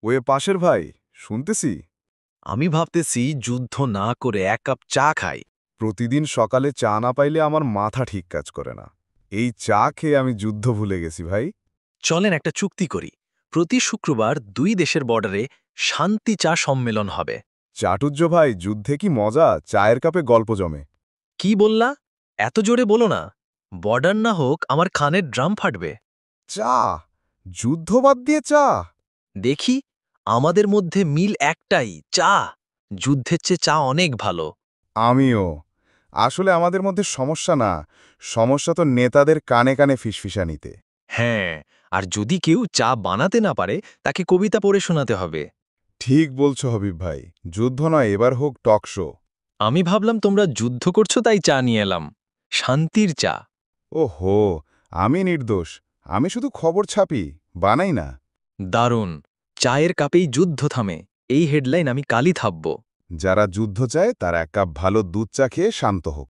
Way পাশের ভাই, শুনতেছি। আমি ভাবতেছি যুদ্ধ না করে এক কাপ চা খাই। প্রতিদিন সকালে চা না পাইলে আমার মাথা ঠিক কাজ করে না। এই চা খেয়ে আমি যুদ্ধ ভুলে গেছি ভাই। চলেন একটা চুক্তি করি, প্রতি শুক্রবার দুই দেশের বর্ডারে শান্তি চা সম্মেলন হবে। চাটুর্য ভাই, যুদ্ধে কি মজা, চায়ের কাপে গল্প জমে। কি বললা? এত জোরে বলো না, বর্ডার না হোক আমার খানের ড্রাম ফাটবে। চা, যুদ্ধ বাদ দিয়ে চা। দেখি, আমাদের মধ্যে মিল একটাই, চা। যুদ্ধের চেয়ে চা অনেক ভালো। আমিও। আসলে আমাদের মধ্যে সমস্যা না, সমস্যা তো নেতাদের কানে কানে ফিসফিসানিতে। হ্যাঁ, আর যদি কেউ চা বানাতে না পারে তাকে কবিতা পড়ে শোনাতে হবে। ঠিক বলছো হবিব ভাই, যুদ্ধ নয়, এবার হোক টক শো। আমি ভাবলাম তোমরা যুদ্ধ করছো তাই চা নিয়ে এলাম, শান্তির চা। ওহো, আমি নির্দোষ। আমি শুধু খবর ছাপি, বানাই না। দারুণ, চায়ের কাপেই যুদ্ধ থামে, এই হেডলাইন আমি কালই থাকব। যারা যুদ্ধ চায় তারা এক কাপ ভালো দুধ চা খেয়ে শান্ত হোক।